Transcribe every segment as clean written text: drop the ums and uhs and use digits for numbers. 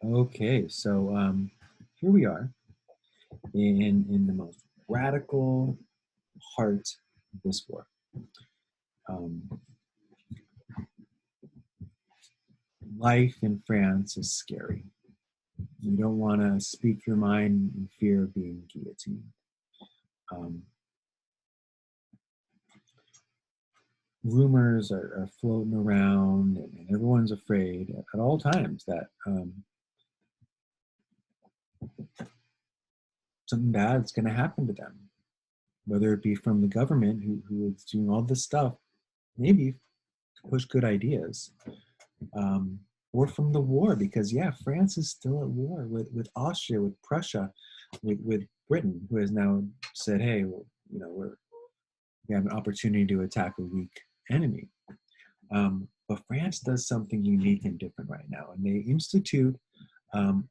Okay, so here we are in the most radical heart of this war. Um, Life in France is scary. You don't want to speak your mind in fear of being guillotined. Um, Rumors are floating around, and everyone's afraid at all times that something bad's going to happen to them, whether it be from the government who is doing all this stuff, maybe to push good ideas, um, or from the war, because yeah, France is still at war with Austria, with Prussia, with Britain, who has now said, hey, well, we have an opportunity to attack a weak enemy. But France does something unique and different right now, and they institute um,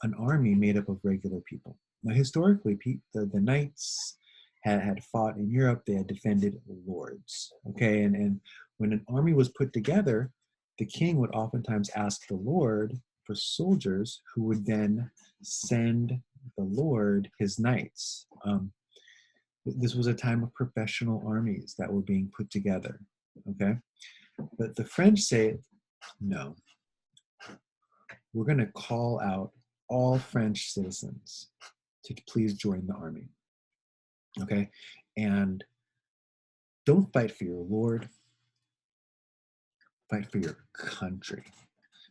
an army made up of regular people. Now, historically, the knights had fought in Europe. They had defended lords. Okay, and when an army was put together, the king would oftentimes ask the lord for soldiers who would then send the lord his knights. This was a time of professional armies that were being put together. Okay, but the French say, no, we're going to call out all French citizens to please join the army. Okay. And don't fight for your Lord, fight for your country.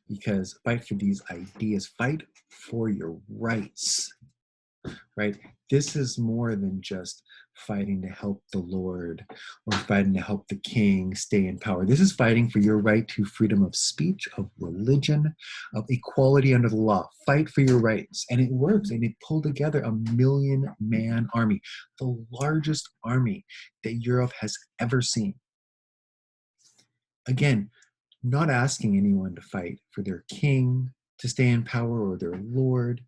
Because fight for these ideas, fight for your rights, right? This is more than just fighting to help the Lord or fighting to help the king stay in power. This is fighting for your right to freedom of speech, of religion, of equality under the law. Fight for your rights. And it works. And it pulled together a 1,000,000-man army, the largest army that Europe has ever seen. Again, not asking anyone to fight for their king to stay in power or their lord,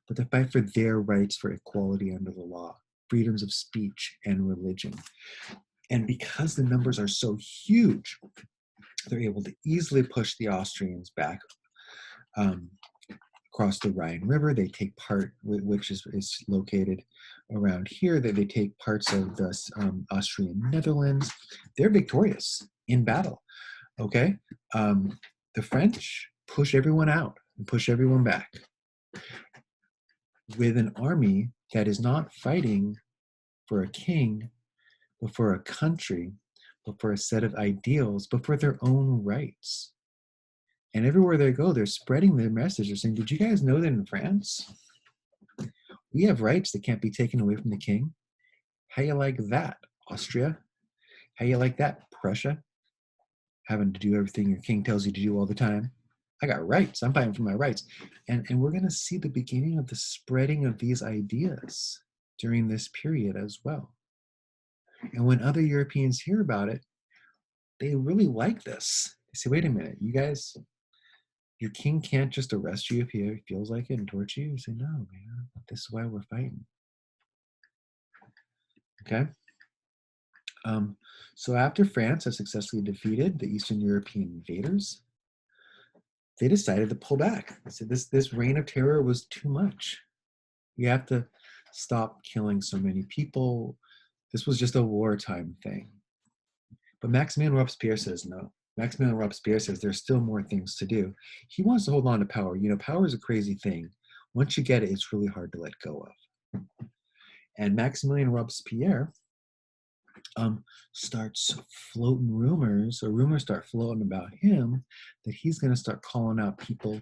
but to fight for their rights for equality under the law, freedoms of speech and religion. And because the numbers are so huge, they're able to easily push the Austrians back um, across the Rhine River. They take part, which is located around here, that they take parts of the Austrian Netherlands. They're victorious in battle. Okay, the French push everyone out and push everyone back with an army that is not fighting for a king, but for a country, but for a set of ideals, but for their own rights. And everywhere they go, they're spreading their message. They're saying, did you guys know that in France, we have rights that can't be taken away from the king? How you like that, Austria? How you like that, Prussia? Having to do everything your king tells you to do all the time. I got rights. I'm fighting for my rights. And we're going to see the beginning of the spreading of these ideas during this period as well. And when other Europeans hear about it, they really like this. They say, wait a minute, you guys, your king can't just arrest you if he feels like it and torture you. You say, no, man, this is why we're fighting. Okay? So after France has successfully defeated the Eastern European invaders, they decided to pull back. They said, this reign of terror was too much. We have to stop killing so many people. This was just a wartime thing. But Maximilien Robespierre says no. Maximilien Robespierre says there's still more things to do. He wants to hold on to power. You know, power is a crazy thing. Once you get it, it's really hard to let go of. And Maximilien Robespierre starts floating rumors, or rumors start floating about him that he's going to start calling out people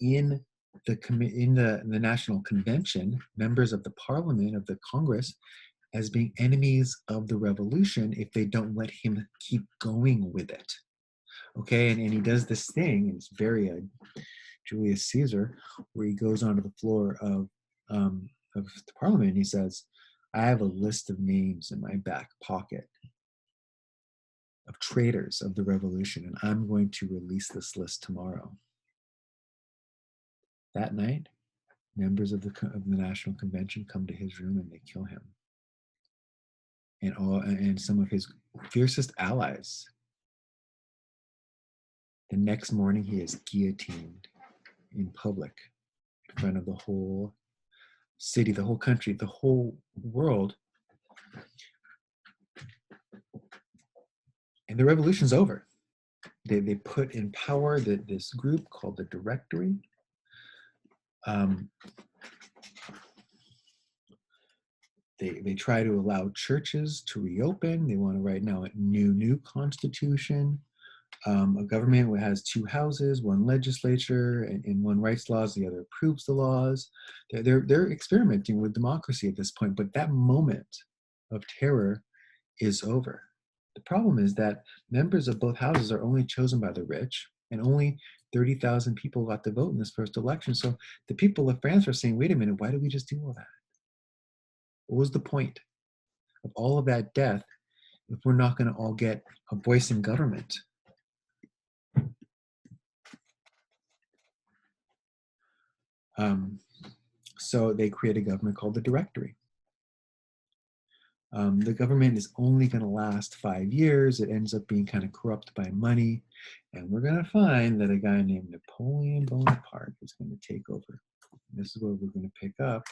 in the National Convention, members of the Parliament of the Congress, as being enemies of the revolution if they don't let him keep going with it. Okay, and he does this thing, and it's very Julius Caesar, where he goes onto the floor of the Parliament and he says, I have a list of names in my back pocket of traitors of the revolution, and I'm going to release this list tomorrow. That night, members of the National Convention come to his room and they kill him. And some of his fiercest allies. The next morning, he is guillotined in public, in front of the whole city, the whole country, the whole world. And the revolution's over. They put in power this group called the Directory. They try to allow churches to reopen. They want to write now a new constitution. A government that has two houses, one legislature, and one writes laws, the other approves the laws. They're experimenting with democracy at this point, but that moment of terror is over. The problem is that members of both houses are only chosen by the rich, and only 30,000 people got to vote in this first election. So the people of France are saying, wait a minute, why did we just do all that? What was the point of all of that death if we're not going to all get a voice in government? So they create a government called the Directory. The government is only going to last 5 years. It ends up being kind of corrupt by money. And we're going to find that a guy named Napoleon Bonaparte is going to take over. This is where we're going to pick up